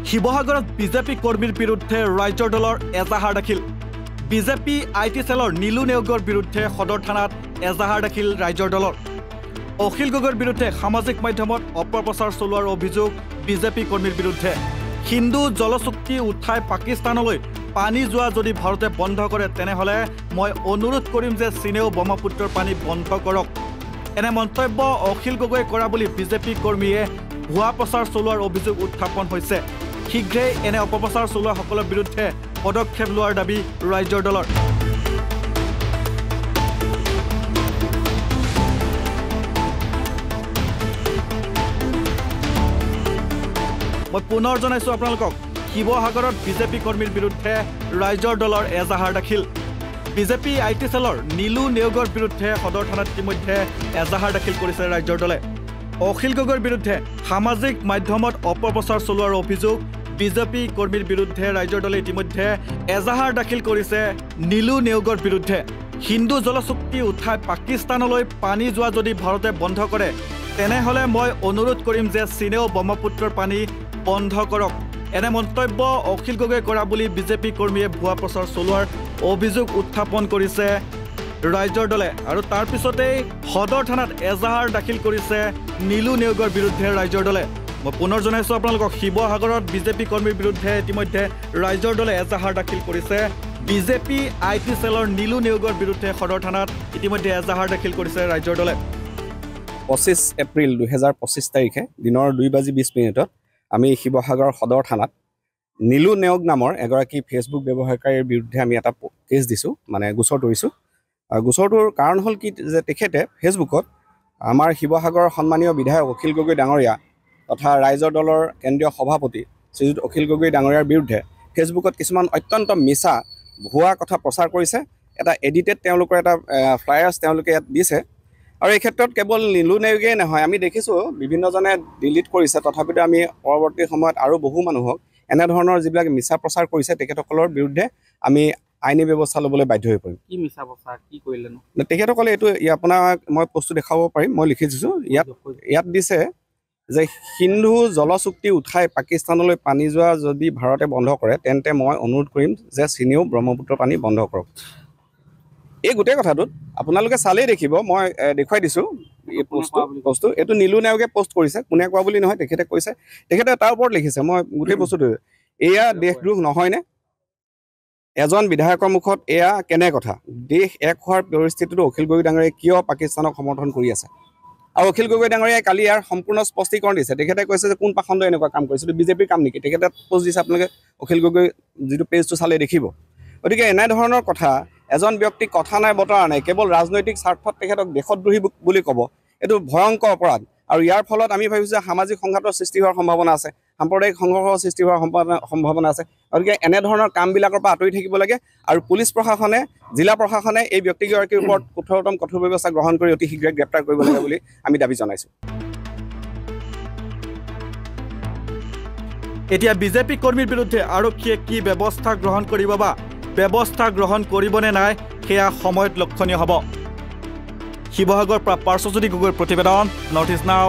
শিৱসাগৰত বিজেপি কৰ্মীৰ বিৰুদ্ধে ৰাজ্যৰ দলৰ এজাহাৰ দাখিল বিজেপি আইটি সেলৰ নীলু নেওগৰ বিৰুদ্ধে সদৰ থানাত এজাহাৰ দাখিল ৰাজ্যৰ দলৰ অখিল গগৈৰ বিৰুদ্ধে সামাজিক মাধ্যমত অপপ্ৰচাৰ চলোৱাৰ অভিযোগ বিজেপি কৰ্মীৰ বিৰুদ্ধে হিন্দু জলচুক্তি উঠাই পাকিস্তানলৈ পানী যোৱা যদি ভাৰতে বন্ধ কৰে তেনেহলে মই অনুৰোধ কৰিম যে চীনেও ব্ৰহ্মপুত্ৰৰ পানী বন্ধ কৰক এনে মন্তব্য অখিল গগৈ কৰা বুলি বিজেপি কৰ্মীয়ে ভুৱা প্ৰচাৰ চলোৱাৰ অভিযোগ উত্থাপন হৈছে শীঘ্ৰে এনে অপপ্ৰচাৰ চলোৱা সকলৰ বিৰুদ্ধে পদক্ষেপ লোৱাৰ দাবী ৰাজ্যৰ দলৰ মই পুনৰ জনাইছো আপোনালোকক শিৱসাগৰত বিজেপি কৰ্মীৰ বিৰুদ্ধে ৰাজ্যৰ দলৰ এজাহাৰ দাখিল বিজেপি আইটি সেলৰ নীলু নেওগৰ বিৰুদ্ধে সদৰ থানাত ইতিমধ্যে এজাহাৰ দাখিল কৰিছে ৰাজ্যৰ দলে অখিল গগৈৰ বিৰুদ্ধে সামাজিক মাধ্যমত অপপ্ৰচাৰ চলোৱাৰ অভিযোগ বিজেপি কৰ্মীৰ বিৰুদ্ধে ৰাজ্যৰ দলে ইতিমধ্যে এজাহাৰ দাখিল কৰিছে নীলু নেওগৰ বিৰুদ্ধে হিন্দু জলচুক্তি উঠাই পাকিস্তানলৈ পানী যোৱা যদি ভাৰতে বন্ধ কৰে তেনেহলে মই অনুৰোধ কৰিম যে চীনেও ব্ৰহ্মপুত্ৰৰ পানী বন্ধ কৰক এনে মন্তব্য অখিল গগৈ কৰা বুলি বিজেপি কৰ্মীয়ে ভুৱা প্ৰচাৰ চলোৱাৰ অভিযোগ উত্থাপন কৰিছে ৰাজ্যৰ দলে আৰু তাৰ পিছতেই সদৰ থানাত এজাহাৰ দাখিল কৰিছে নীলু নেওগৰ বিৰুদ্ধে ৰাজ্যৰ দলে মই পুনৰ জনাইছো আপোনালোকক শিৱসাগৰত বিজেপি কৰ্মীৰ বিৰুদ্ধে ইতিমধ্যে ৰাজ্যৰ দলে এজাহাৰ দাখিল কৰিছে বিজেপি আইটি সেলৰ নীলু নেওগৰ বিৰুদ্ধে সদৰ থানাত ইতিমধ্যে এজাহাৰ দাখিল কৰিছে ৰাজ্যৰ দলে 25 এপ্ৰিল 2025 তাৰিখে দিনৰ 2:20 আমি শিৱসাগৰ সদৰ থানাত নীলু নেওগ নামৰ এগৰাকী ফেচবুক ব্যৱহাৰকাৰীৰ বিৰুদ্ধে আমি এটা কেছ দিছোঁ মানে গোচৰ তৰিছোঁ আৰু গোচৰটোৰ কাৰণ হ'ল কি যে তেখেতে ফেচবুকত আমাৰ শিৱসাগৰৰ সন্মানীয় বিধায়ক অখিল গগৈ ডাঙৰীয়া তথা ৰাইজৰ দলৰ কেন্দ্ৰীয় সভাপতি শ্ৰীযুত অখিল গগৈ ডাঙৰীয়াৰ বিৰুদ্ধে ফেচবুকত কিছুমান অত্যন্ত মিছা ভুৱা কথা প্ৰচাৰ কৰিছে এটা এডিটেড তেওঁলোকৰ এটা ফ্লায়াৰ্ছ তেওঁলোকে ইয়াত দিছে আৰু এই ক্ষেত্ৰত কেৱল নীলু নেওগেই নহয় আমি দেখিছোঁ বিভিন্নজনে ডিলিট কৰিছে তথাপিতো আমি পৰৱৰ্তী সময়ত আৰু বহু মানুহক এনেধৰণৰ যিবিলাক মিছা প্ৰচাৰ কৰিছে তেখেতসকলৰ বিৰুদ্ধে আমি আইনী ব্যৱস্থা ল'বলৈ বাধ্য হৈ পৰিম কি মিছা প্ৰচাৰ কি কৰিলেনো তেখেতসকলে এইটো আপোনাক মই বস্তু দেখাব পাৰিম মই লিখি দিছোঁ ইয়াত দিছে যে হিন্দু জলচুক্তি উঠাই পাকিস্তানলৈ পানী যোৱা যদি ভাৰতে বন্ধ কৰে তেন্তে মই অনুৰোধ কৰিম যে চীনেও ব্ৰহ্মপুত্ৰ পানী বন্ধ কৰক এই গোটেই কথাটোত আপোনালোকে চালেই দেখিব মই দেখুৱাই দিছোঁ এই পোষ্টটো এইটো নীলু নেওগে পোষ্ট কৰিছে কোনে কোৱা বুলি নহয় তেখেতে কৈছে তেখেতে তাৰ ওপৰত লিখিছে মই গোটেই বস্তুটো এয়া দেশদ্ৰোহ নহয়নে এজন বিধায়কৰ মুখত এয়া কেনে কথা দেশ এক হোৱাৰ পৰিস্থিতিটো অখিল গগৈ ডাঙৰীয়াই কিয় পাকিস্তানক সমৰ্থন কৰি আছে আৰু অখিল গগৈ ডাঙৰীয়াই কালি ইয়াৰ সম্পূৰ্ণ স্পষ্টীকৰণ দিছে তেখেতে কৈছে যে কোন পাখণ্ডই এনেকুৱা কাম কৰিছে বিজেপিৰ কাম নেকি তেখেতে পোষ্ট দিছে আপোনালোকে অখিল গগৈ যিটো পেজটো চালে দেখিব গতিকে এনেধৰণৰ কথা এজন ব্যক্তি কথা নাই বতৰা নাই কেৱল ৰাজনৈতিক স্বাৰ্থত তেখেতক দেশদ্ৰোহী বুলি ক'ব এইটো ভয়ংকৰ অপৰাধ আৰু ইয়াৰ ফলত আমি ভাবিছোঁ যে সামাজিক সংঘাতৰ সৃষ্টি হোৱাৰ সম্ভাৱনা আছে সাম্প্ৰদায়িক সংঘৰ্ষৰ সৃষ্টি হোৱাৰ সম্ভাৱনা আছে গতিকে এনেধৰণৰ কামবিলাকৰ পৰা আঁতৰি থাকিব লাগে আৰু পুলিচ প্ৰশাসনে জিলা প্ৰশাসনে এই ব্যক্তিগৰাকীৰ ওপৰত কঠোৰ ব্যৱস্থা গ্ৰহণ কৰি অতি শীঘ্ৰে গ্ৰেপ্তাৰ কৰিব লাগে বুলি আমি দাবী জনাইছোঁ এতিয়া বিজেপি কৰ্মীৰ বিৰুদ্ধে আৰক্ষীয়ে কি ব্যৱস্থা গ্ৰহণ কৰিব বা ব্যৱস্থা গ্ৰহণ কৰিবনে নাই সেয়া সময়ত লক্ষণীয় হ'ব শিৱসাগৰৰ পৰা পাৰ্শ্বজ্যোতি গগৈৰ প্ৰতিবেদন নৰ্থ ইষ্ট নাও